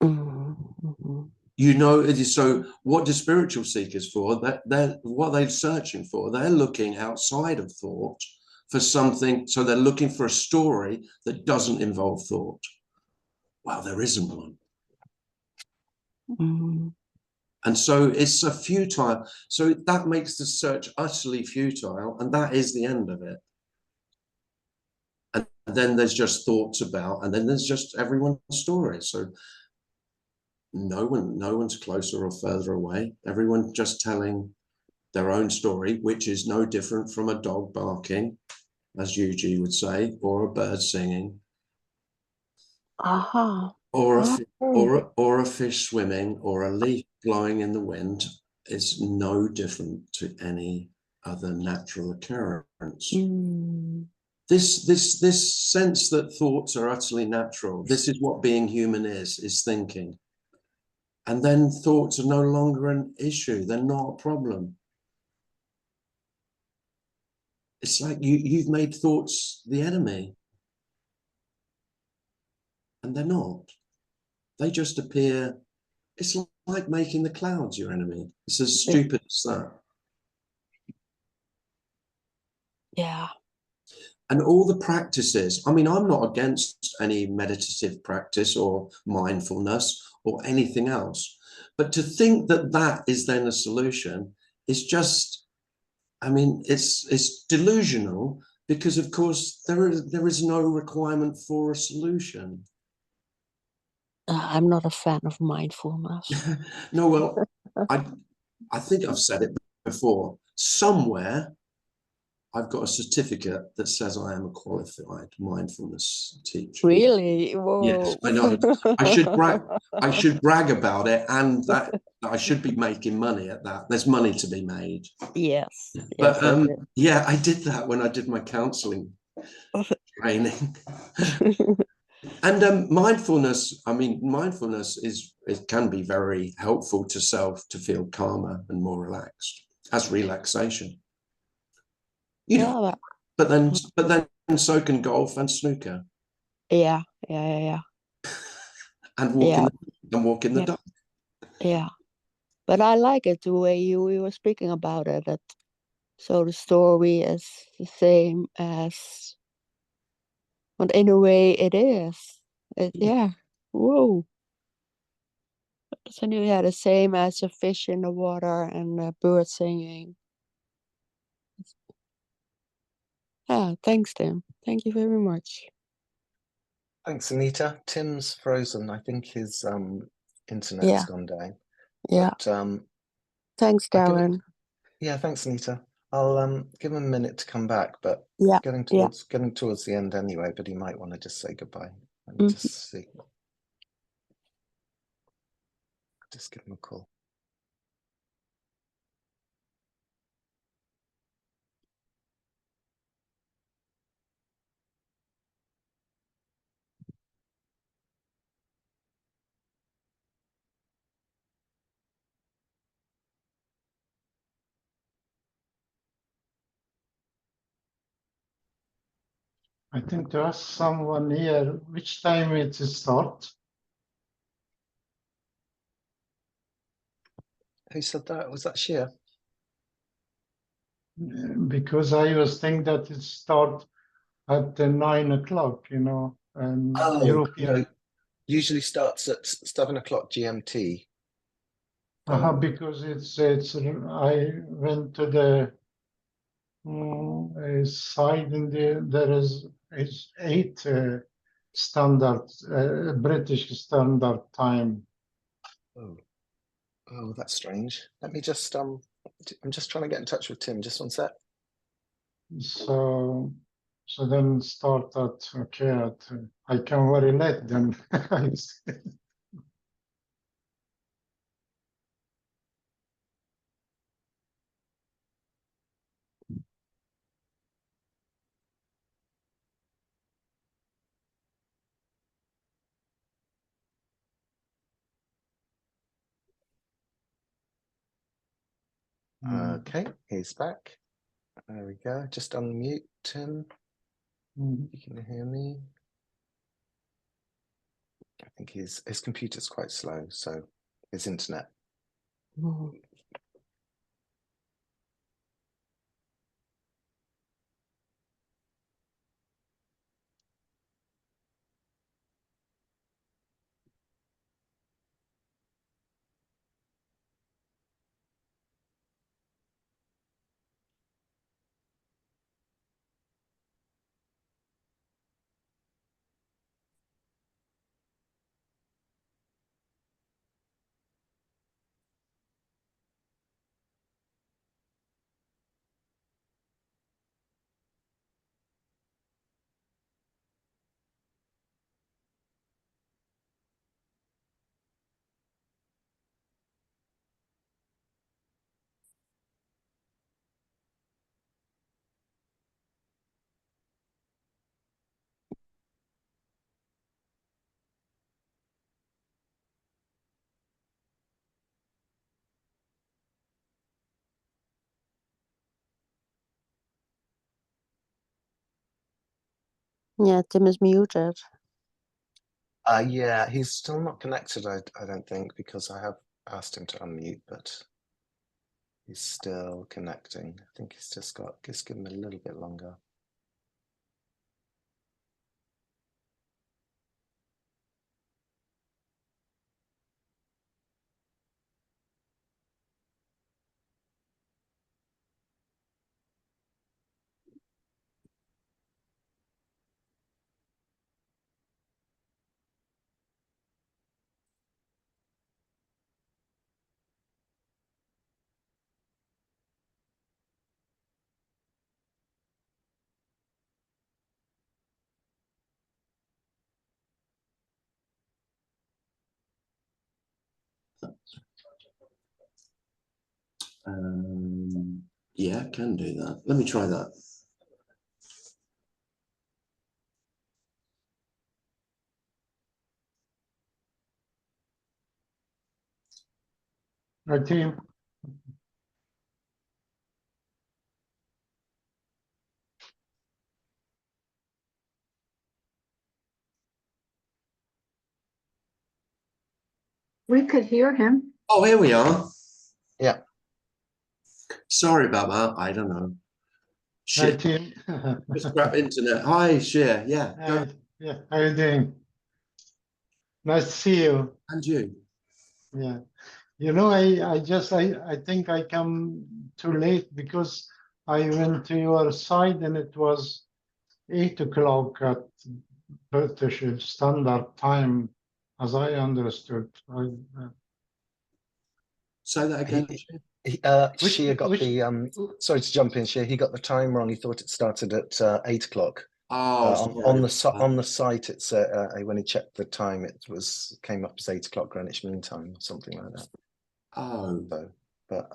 Mm-hmm. So what do spiritual seekers for? What they're searching for, they're looking outside of thought for something. So they're looking for a story that doesn't involve thought. Well, there isn't one. Mm-hmm. And so it's a futile. So that makes the search utterly futile, and that is the end of it. And then there's just thoughts about, and then there's just everyone's story. So no one's closer or further away. Everyone just telling their own story, which is no different from a dog barking, as Yuji would say, or a bird singing, Aha. or Okay. or a fish swimming, or a leaf blowing in the wind. Is no different to any other natural occurrence. Mm. This sense that thoughts are utterly natural. This is what being human is thinking. And then thoughts are no longer an issue. They're not a problem. It's like you've made thoughts the enemy. and they're not. They just appear. It's like making the clouds your enemy. It's as stupid as that. Yeah. And all the practices, I mean, I'm not against any meditative practice or mindfulness or anything else, but to think that that is then a solution is just, I mean, it's delusional, because of course there is no requirement for a solution. I'm not a fan of mindfulness. No, well, I think I've said it before. Somewhere I've got a certificate that says I am a qualified mindfulness teacher. Really? Whoa. Yes, I know. I should brag about it, and that I should be making money at that. There's money to be made. Yes. But Yes, yeah, I did that when I did my counseling training. And mindfulness, I mean, mindfulness it can be very helpful to self to feel calmer and more relaxed as relaxation. You know, yeah, but then so can golf and snooker yeah. and walk in the Yeah. dark. Yeah. But I like it the way you were speaking about it. That so the story is the same as, but in a way it is. Yeah. Whoa. So yeah, the same as a fish in the water and a bird singing. Yeah. Thanks, Tim. Thank you very much. Thanks, Anita. Tim's frozen. I think his internet's gone down. Yeah. But, Thanks, I'll give it- Darren. yeah, thanks, Anita. I'll give him a minute to come back, but Yeah. getting Yeah. towards the end anyway, but he might want to just say goodbye. Let me Mhm. just see. Just give him a call. I think to ask someone here which time it start. Who said that? Was that Shia? Because I was thinking that it start at 9 o'clock, you know, and Oh, European. no. Usually starts at 7 o'clock GMT. Because it's I went to the side in there is 8 standard British standard time. Oh, that's strange. Let me just I'm just trying to get in touch with Tim. Just one sec. So then start at I can very late then. Okay, he's back. There we go. Just unmute Tim. You can hear me. I think his computer's quite slow, so his internet. Yeah, Tim is muted. Yeah, he's still not connected, I don't think, because I have asked him to unmute, but he's still connecting. I think he's just give him a little bit longer. Yeah, can do that. Let me try that. Right, team. We could hear him. Oh, here we are. Yeah. Sorry about that. I don't know. Right, Shit. team. Just grab internet. Hi, Sheer. Yeah. Go. Hi, yeah, how you doing? Nice to see you. And you. Yeah. You know, I think I come too late because I went to your side and it was 8 o'clock at British Standard Time, as I understood. Say that again. Shia got the sorry to jump in, Shia. He got the time wrong. He thought it started at 8 o'clock. Oh, On the site, it's when he checked the time, it came up as 8 o'clock Greenwich Mean Time or something like that. Oh, So, but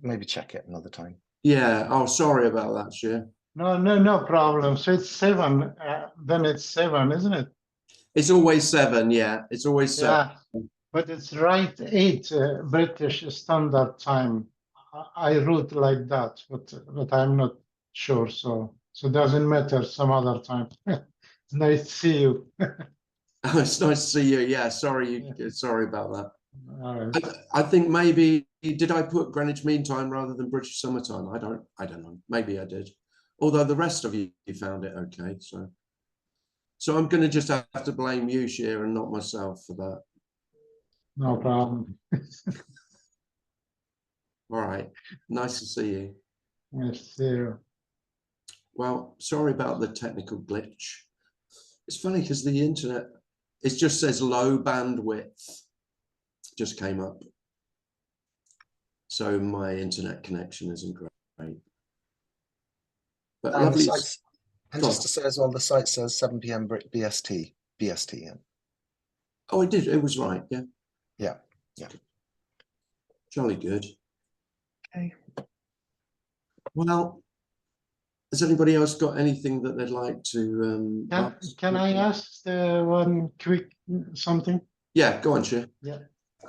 maybe check it another time. yeah. Oh, sorry about that, Sheer. No problem. So it's 7. Then it's 7, isn't it? It's always 7. Yeah, it's always 7. Yeah, but it's right 8 British Standard Time. I wrote like that, but I'm not sure. So it doesn't matter. Some other time. It's nice to see you. Oh, it's nice to see you. Yeah, sorry, sorry about that. All right. I think maybe did I put Greenwich Mean Time rather than British Summer Time? I don't know. Maybe I did. Although the rest of you found it okay. So I'm going to just have to blame you, Sheer, and not myself for that. No problem. All right. Nice to see you. Nice to see you. Well, sorry about the technical glitch. It's funny because the internet, it just says low bandwidth, just came up. So my internet connection isn't great. But And lovely. And just to say as well, the site says 7 p.m. BST. Yeah. Oh, it did. It was right. Yeah. Yeah. Yeah. Jolly good. Okay. Well, has anybody else got anything that they'd like to ask? Can I ask one quick something? Yeah, go on, Sheer. Yeah,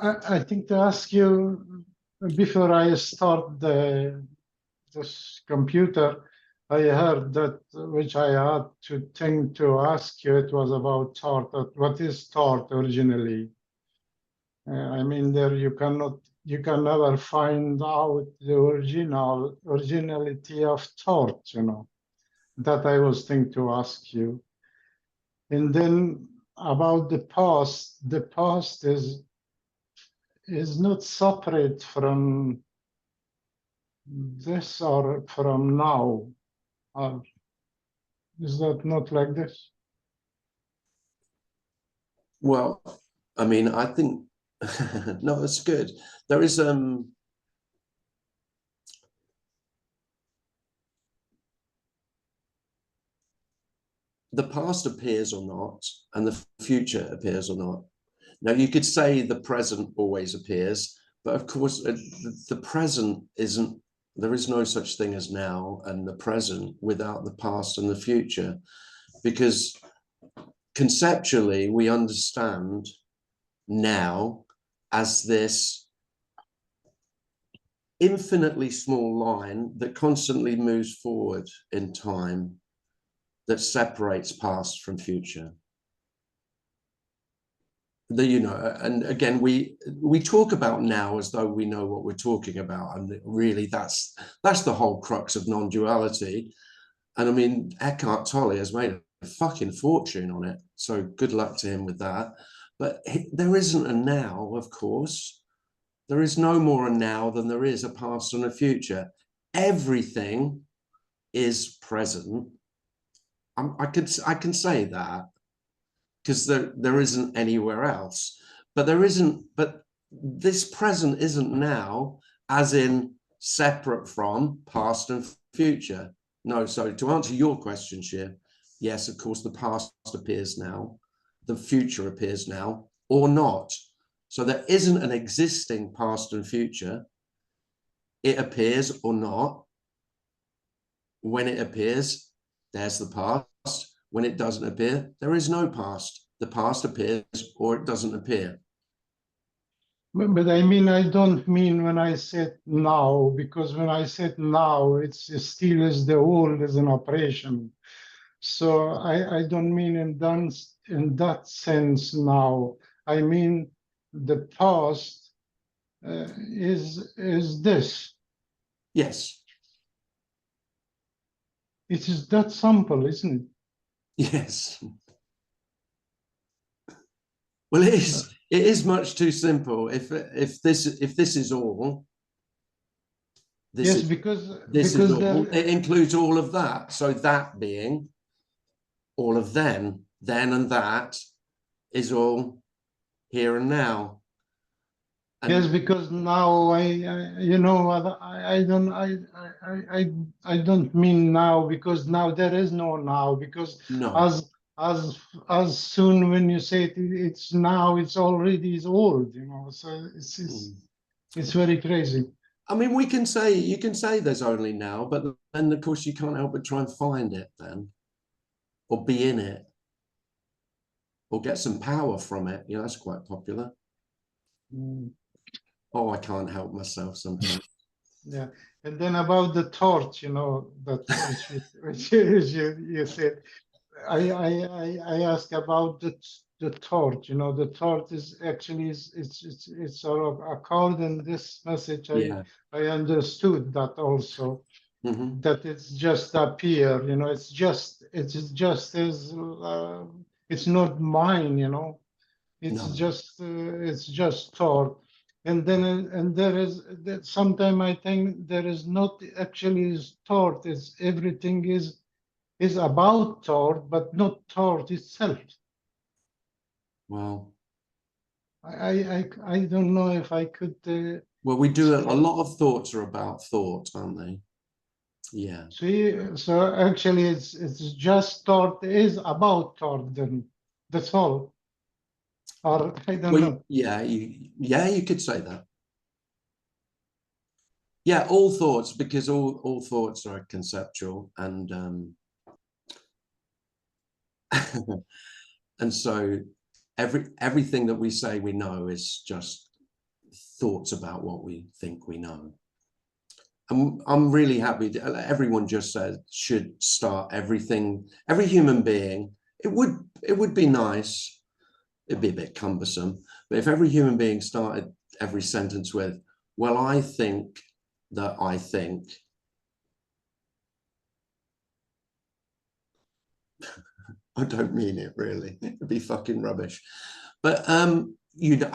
I think to ask you before I start this computer, I heard that which I had to think to ask you. It was about thought. What is thought originally? I mean, there you can never find out the originality of thought. You know, that I was thinking to ask you. And then about the past is not separate from this or from now. Or is that not like this? Well, I mean, I think no, it's good. There is the past appears or not, and the future appears or not. Now, you could say the present always appears, but of course, the present isn't, there is no such thing as now and the present without the past and the future, because conceptually, we understand now as this infinitely small line that constantly moves forward in time, that separates past from future. you know, and again, we talk about now as though we know what we're talking about, and really that's the whole crux of non-duality. And I mean, Eckhart Tolle has made a fucking fortune on it, so good luck to him with that. But there isn't a now, of course. There is no more a now than there is a past and a future. Everything is present. I can say that, because there isn't anywhere else. But this present isn't now, as in separate from past and future. No, so to answer your question, Shir, yes, of course, the past appears now, the future appears now, or not. So there isn't an existing past and future. It appears or not. When it appears, there's the past. When it doesn't appear, there is no past. The past appears or it doesn't appear. But I mean, I don't mean when I said now, because when I said now, it's still as the old as an operation. So I don't mean in that sense now. I mean the past is this. Yes. It is that simple, isn't it? Yes. Well, it is. It is much too simple. If this is all, Yes, because there, it includes all of that. So that being all of then and that is all here and now. And yes, because now you know, I don't mean now, because now there is no now, because no. as soon when you say it's now, it's already is old, you know. So it's very crazy. I mean, you can say there's only now, but then of course you can't help but try and find it then, or be in it, or get some power from it. You know, that's quite popular. Oh, I can't help myself sometimes. Yeah, and then about the torch, you know, that which you said, I ask about the torch. You know, the torch is actually it's sort of according this message. Yeah. I understood that also, Mm-hmm. that it's just appear. You know, it's just as it's not mine. You know, it's just thought. And then and there is that sometimes I think there is not actually thought. It's everything is about thought, but not thought itself. Well, I don't know if I could. well, we do a explain. lot of thoughts are about thought, aren't they? Yeah. See, so actually, it's just thought is about thought. Then that's all. Or I don't know. Yeah, you could say that. Yeah, all thoughts, because all thoughts are conceptual, and and so everything that we say we know is just thoughts about what we think we know. I'm really happy everyone just said should start everything, every human being. It would be nice, it'd be a bit cumbersome, but if every human being started every sentence with, well, I think that I think, I don't mean it really, it'd be fucking rubbish. But I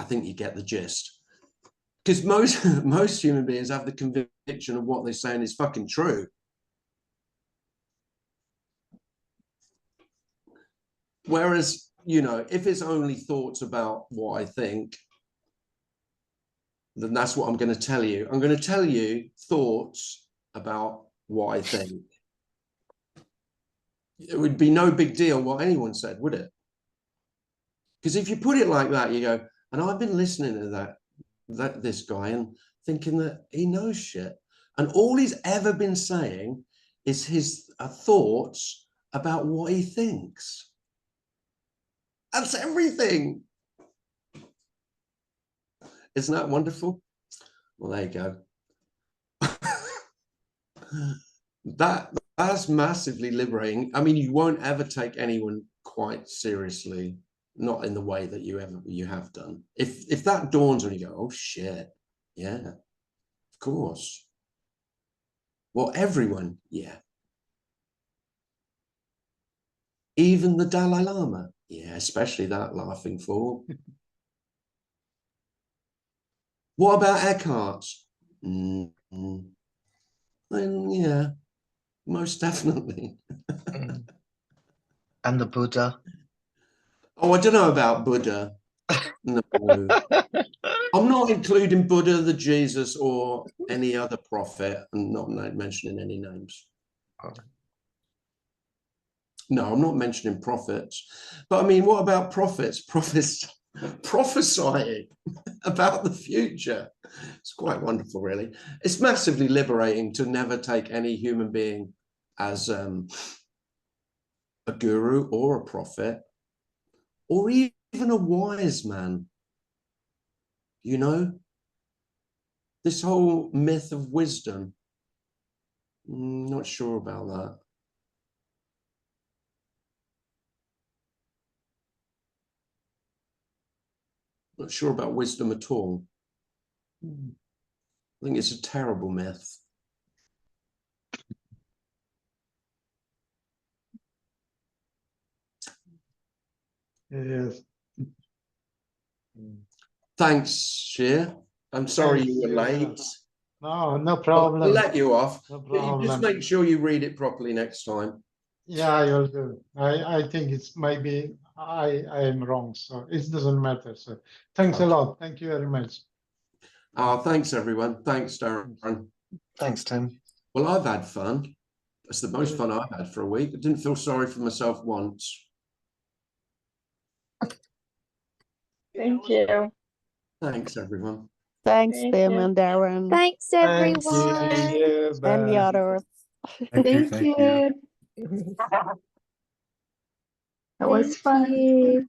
think you get the gist. Because most human beings have the conviction of what they're saying is fucking true. Whereas, you know, if it's only thoughts about what I think, then that's what I'm going to tell you. I'm going to tell you thoughts about what I think. It would be no big deal what anyone said, would it? Because if you put it like that, you go, and I've been listening to this guy and thinking that he knows shit. And all he's ever been saying is his thoughts about what he thinks. That's everything. Isn't that wonderful? Well, there you go. That's massively liberating. I mean, you won't ever take anyone quite seriously not in the way that you have done. If that dawns on you, go, oh shit, yeah, of course. Well, everyone, yeah. Even the Dalai Lama, yeah, especially that laughing fool. What about Eckhart? And yeah, most definitely. And the Buddha. Oh, I don't know about Buddha. No. I'm not including Buddha, the Jesus, or any other prophet, and not mentioning any names. Oh. No, I'm not mentioning prophets. But I mean, what about prophets? Prophets prophesying about the future. It's quite wonderful, really. It's massively liberating to never take any human being as a guru or a prophet, or even a wise man. You know, this whole myth of wisdom, not sure about that. Not sure about wisdom at all. I think it's a terrible myth. Yes. Thanks, Sheer. I'm sorry Thanks, you were yeah. late. No, no I'll problem. let you off. No But you just problem. make sure you read it properly next time. Yeah, I will do. I think it's maybe I am wrong, so it doesn't matter. So thanks a Okay. lot. Thank you very much. Oh, thanks, everyone. Thanks, Darren. Thanks, Tim. Well, I've had fun. That's the most fun I've had for a week. I didn't feel sorry for myself once. Thank you. Thanks, everyone. Thanks, Thank Tim you. and Darren Thanks, Thank everyone. you. and the Bye. others. Thank you. That was Thank fun. you.